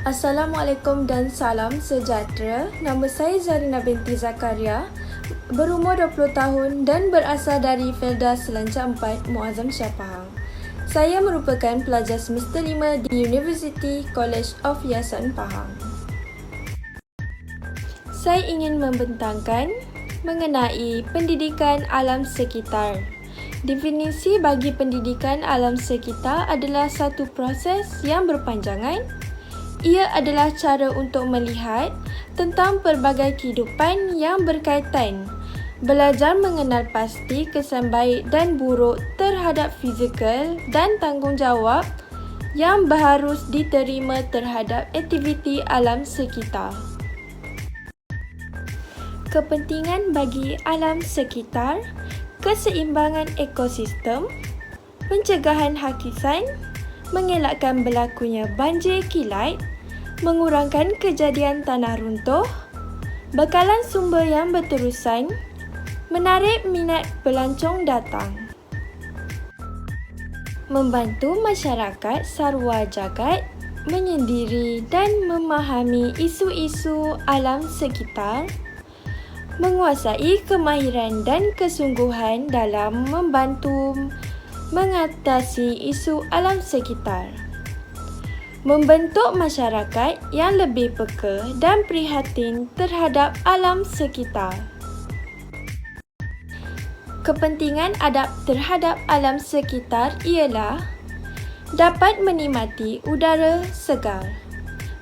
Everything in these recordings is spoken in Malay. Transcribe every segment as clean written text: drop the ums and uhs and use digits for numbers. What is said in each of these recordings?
Assalamualaikum dan salam sejahtera. Nama saya Zarina binti Zakaria, berumur 20 tahun dan berasal dari Felda Selancar 4, Muazzam Shah Pahang. Saya merupakan pelajar semester 5 di University College of Yayasan Pahang. Saya ingin membentangkan mengenai pendidikan alam sekitar. Definisi bagi pendidikan alam sekitar adalah satu proses yang berpanjangan. Ia adalah cara untuk melihat tentang pelbagai kehidupan yang berkaitan, belajar mengenal pasti kesan baik dan buruk terhadap fizikal dan tanggungjawab yang harus diterima terhadap aktiviti alam sekitar. Kepentingan bagi alam sekitar, keseimbangan ekosistem, pencegahan hakisan, mengelakkan berlakunya banjir kilat, mengurangkan kejadian tanah runtuh, bekalan sumber yang berterusan, menarik minat pelancong datang, membantu masyarakat sarwa jagat menyendiri dan memahami isu-isu alam sekitar, menguasai kemahiran dan kesungguhan dalam membantu mengatasi isu alam sekitar, membentuk masyarakat yang lebih peka dan prihatin terhadap alam sekitar. Kepentingan adab terhadap alam sekitar ialah dapat menikmati udara segar,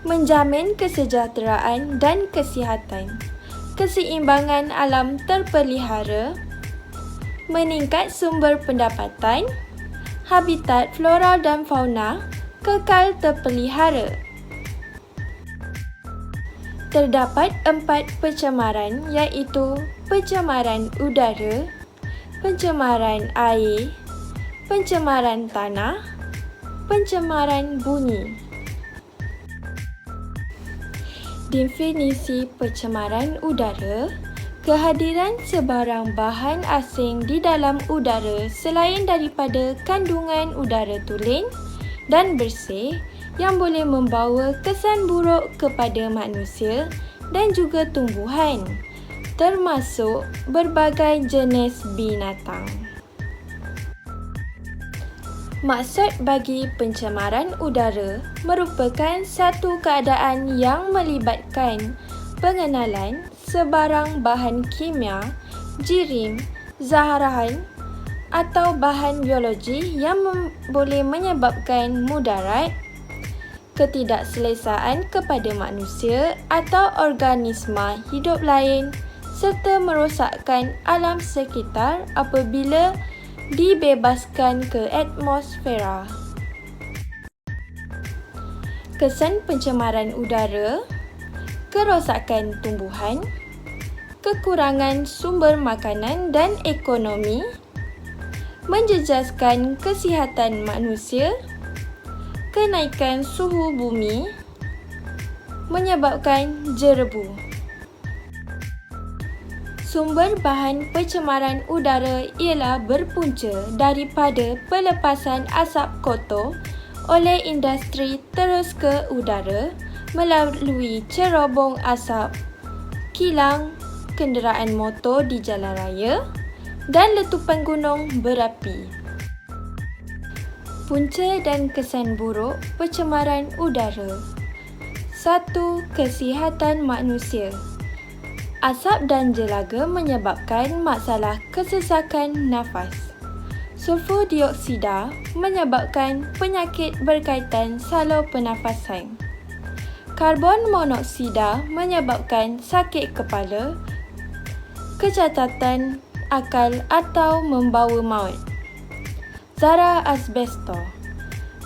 menjamin kesejahteraan dan kesihatan, keseimbangan alam terpelihara, meningkat sumber pendapatan, habitat flora dan fauna kekal terpelihara. Terdapat 4 pencemaran iaitu pencemaran udara, pencemaran air, pencemaran tanah, pencemaran bunyi. Definisi pencemaran udara: kehadiran sebarang bahan asing di dalam udara selain daripada kandungan udara tulen dan bersih yang boleh membawa kesan buruk kepada manusia dan juga tumbuhan, termasuk berbagai jenis binatang. Maksud bagi pencemaran udara merupakan satu keadaan yang melibatkan pengenalan sebarang bahan kimia, jirim, zaharahan atau bahan biologi yang boleh menyebabkan mudarat, ketidakselesaan kepada manusia atau organisma hidup lain serta merosakkan alam sekitar apabila dibebaskan ke atmosfera. Kesan pencemaran udara: kerosakan tumbuhan, kekurangan sumber makanan dan ekonomi, menjejaskan kesihatan manusia, kenaikan suhu bumi, menyebabkan jerebu. Sumber bahan pencemaran udara ialah berpunca daripada pelepasan asap kotor oleh industri terus ke udara melalui cerobong asap, kilang kenderaan motor di jalan raya dan letupan gunung berapi. Punca dan kesan buruk pencemaran udara: 1. Kesihatan manusia. Asap dan jelaga menyebabkan masalah kesesakan nafas. Sulfur dioksida menyebabkan penyakit berkaitan salur pernafasan. Karbon monoksida menyebabkan sakit kepala, kecacatan akal atau membawa maut. Zarah asbestos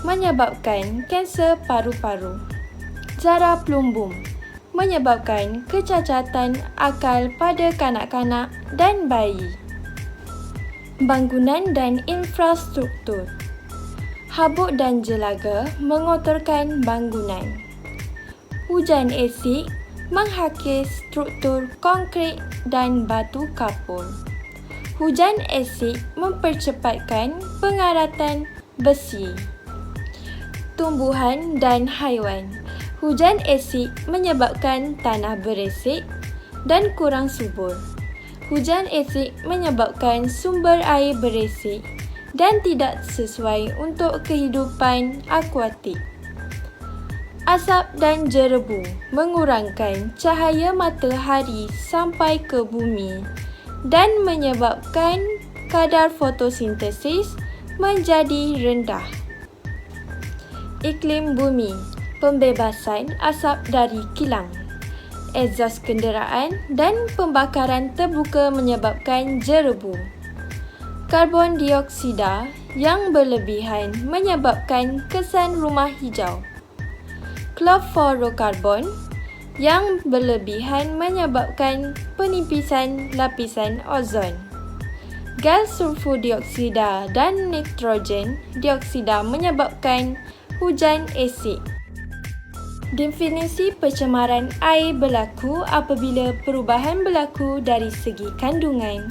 menyebabkan kanser paru-paru. Zarah plumbum menyebabkan kecacatan akal pada kanak-kanak dan bayi. Bangunan dan infrastruktur: habuk dan jelaga mengotorkan bangunan. Hujan asid menghakis struktur konkrit dan batu kapur. Hujan asid mempercepatkan pengaratan besi. Tumbuhan dan haiwan Hujan asid menyebabkan tanah beresik dan kurang subur. Hujan asid menyebabkan sumber air beresik dan tidak sesuai untuk kehidupan akuatik. Asap dan jerebu mengurangkan cahaya matahari sampai ke bumi dan menyebabkan kadar fotosintesis menjadi rendah. Iklim bumi, pembebasan asap dari kilang, exhaust kenderaan dan pembakaran terbuka menyebabkan jerebu. Karbon dioksida yang berlebihan menyebabkan kesan rumah hijau. Kloroflorokarbon yang berlebihan menyebabkan penipisan lapisan ozon. Gas sulfur dioksida dan nitrogen dioksida menyebabkan hujan asid. Definisi pencemaran air berlaku apabila perubahan berlaku dari segi kandungan,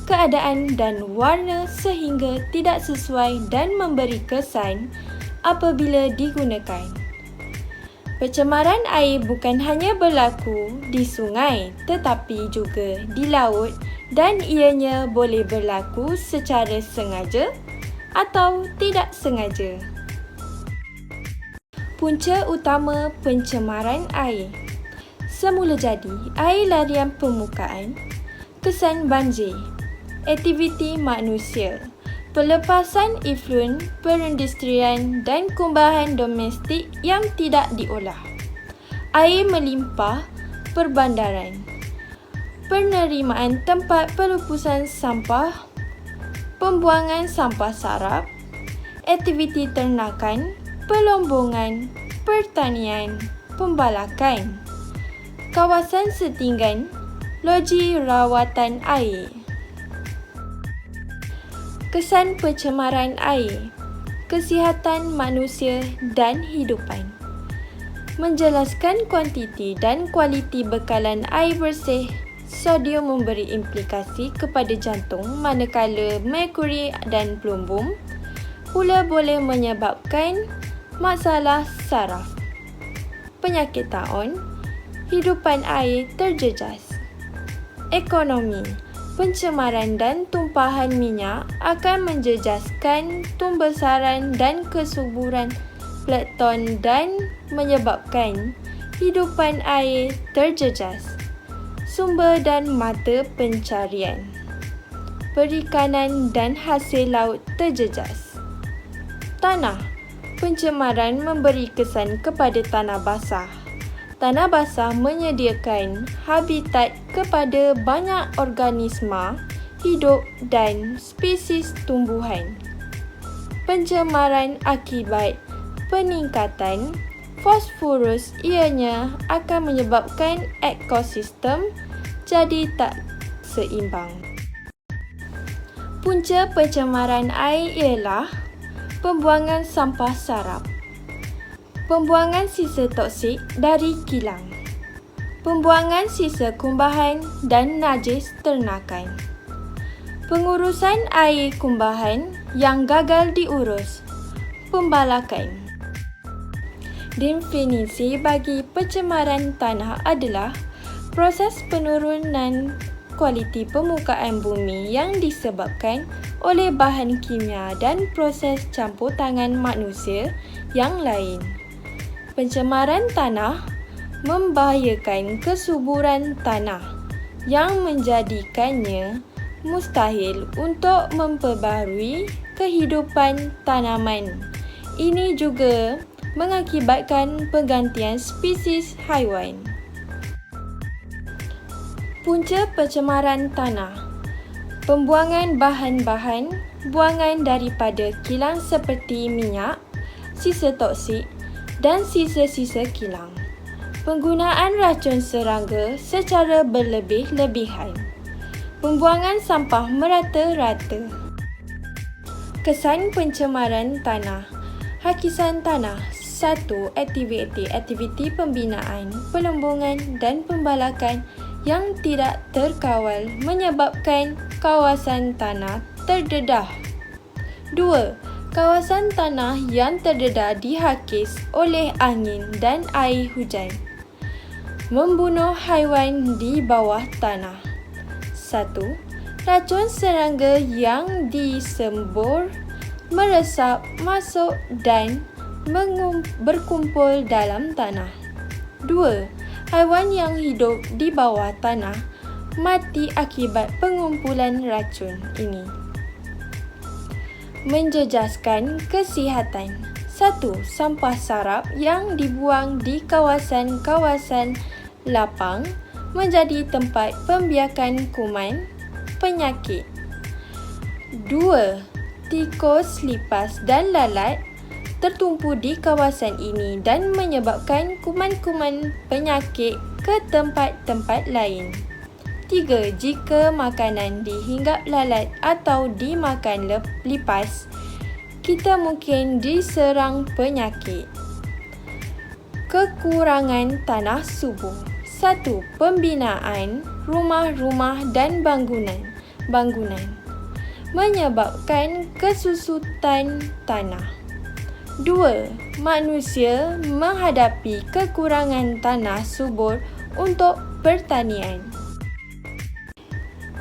keadaan dan warna sehingga tidak sesuai dan memberi kesan apabila digunakan. Pencemaran air bukan hanya berlaku di sungai tetapi juga di laut dan ianya boleh berlaku secara sengaja atau tidak sengaja. Punca utama pencemaran air. Semula jadi, air larian permukaan, kesan banjir, aktiviti manusia, pelepasan efluen perindustrian dan kumbahan domestik yang tidak diolah, air melimpah perbandaran, penerimaan tempat pelupusan sampah, pembuangan sampah sarap, aktiviti ternakan, pelombongan, pertanian, pembalakan, kawasan setinggan, loji rawatan air. Kesan pencemaran air, kesihatan manusia dan hidupan. Menjelaskan kuantiti dan kualiti bekalan air bersih, sodium memberi implikasi kepada jantung manakala merkuri dan plumbum pula boleh menyebabkan masalah saraf, penyakit taun, hidupan air terjejas. Ekonomi. Pencemaran dan tumpahan minyak akan menjejaskan pembesaran dan kesuburan plankton dan menyebabkan hidupan air terjejas. Sumber dan mata pencarian, perikanan dan hasil laut terjejas. Tanah. Pencemaran memberi kesan kepada tanah basah. Tanah basah menyediakan habitat kepada banyak organisma hidup dan spesies tumbuhan. Pencemaran akibat peningkatan fosforus ianya akan menyebabkan ekosistem jadi tak seimbang. Punca pencemaran air ialah pembuangan sampah sarap, pembuangan sisa toksik dari kilang, pembuangan sisa kumbahan dan najis ternakan, pengurusan air kumbahan yang gagal diurus, pembalakan. Definisi bagi pencemaran tanah adalah proses penurunan kualiti permukaan bumi yang disebabkan oleh bahan kimia dan proses campur tangan manusia yang lain. Pencemaran tanah membahayakan kesuburan tanah yang menjadikannya mustahil untuk memperbaharui kehidupan tanaman. Ini juga mengakibatkan pergantian spesies haiwan. Punca pencemaran tanah. Pembuangan bahan-bahan buangan daripada kilang seperti minyak, sisa toksik dan sisa-sisa kilang. Penggunaan racun serangga secara berlebih-lebihan. Pembuangan sampah merata-rata. Kesan pencemaran tanah. Hakisan tanah. 1. Aktiviti pembinaan, pelombongan dan pembalakan yang tidak terkawal menyebabkan kawasan tanah terdedah. 2. Kawasan tanah yang terdedah dihakis oleh angin dan air hujan. Membunuh haiwan di bawah tanah. 1. Racun serangga yang disembur, meresap masuk dan berkumpul dalam tanah. 2. Haiwan yang hidup di bawah tanah mati akibat pengumpulan racun ini. Menjejaskan kesihatan. 1. Sampah sarap yang dibuang di kawasan-kawasan lapang menjadi tempat pembiakan kuman penyakit. 2. Tikus, lipas dan lalat tertumpu di kawasan ini dan menyebabkan kuman-kuman penyakit ke tempat-tempat lain. 3. Jika makanan dihinggap lalat atau dimakan lipas, kita mungkin diserang penyakit. Kekurangan tanah subur. 1. Pembinaan rumah-rumah dan bangunan menyebabkan kesusutan tanah. 2. Manusia menghadapi kekurangan tanah subur untuk pertanian.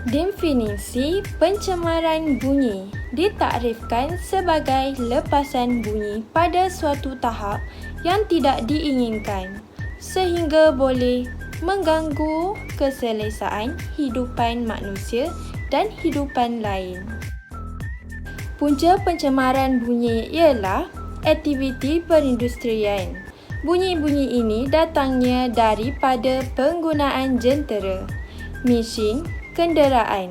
Definisi pencemaran bunyi ditakrifkan sebagai lepasan bunyi pada suatu tahap yang tidak diinginkan sehingga boleh mengganggu keselesaan hidupan manusia dan hidupan lain. Punca pencemaran bunyi ialah aktiviti perindustrian. Bunyi-bunyi ini datangnya daripada penggunaan jentera, mesin, kenderaan.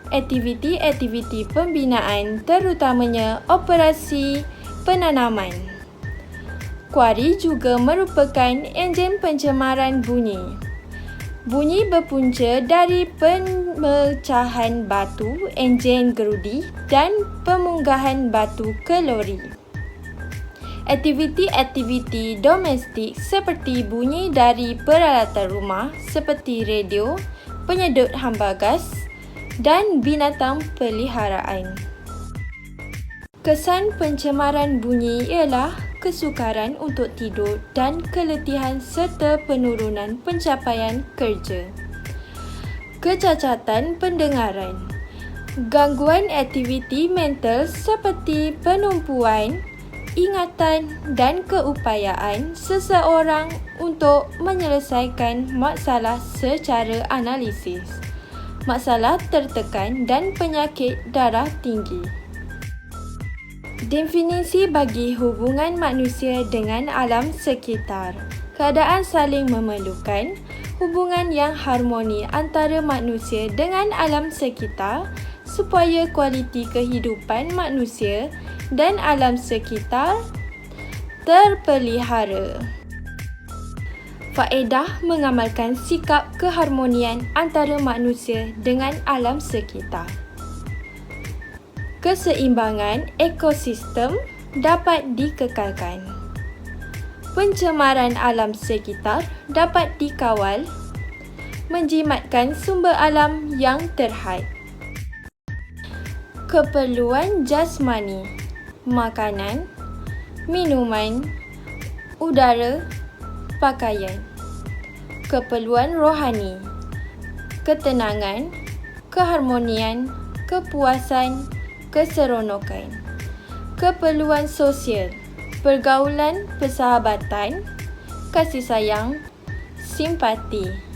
Aktiviti-aktiviti pembinaan terutamanya operasi penanaman. Kuari juga merupakan enjin pencemaran bunyi. Bunyi berpunca dari pemecahan batu enjin gerudi dan pemunggahan batu ke lori. Aktiviti-aktiviti domestik seperti bunyi dari peralatan rumah seperti radio, penyedut hamba gas dan binatang peliharaan. Kesan pencemaran bunyi ialah kesukaran untuk tidur dan keletihan serta penurunan pencapaian kerja. Kecacatan pendengaran. Gangguan aktiviti mental seperti penumpuan ingatan dan keupayaan seseorang untuk menyelesaikan masalah secara analisis, masalah tertekan dan penyakit darah tinggi. Definisi bagi hubungan manusia dengan alam sekitar. Keadaan saling memerlukan, hubungan yang harmoni antara manusia dengan alam sekitar supaya kualiti kehidupan manusia dan alam sekitar terpelihara. Faedah mengamalkan sikap keharmonian antara manusia dengan alam sekitar. Keseimbangan ekosistem dapat dikekalkan. Pencemaran alam sekitar dapat dikawal, menjimatkan sumber alam yang terhad. Keperluan jasmani, makanan, minuman, udara, pakaian. Keperluan rohani, ketenangan, keharmonian, kepuasan, keseronokan. Keperluan sosial, pergaulan, persahabatan, kasih sayang, simpati.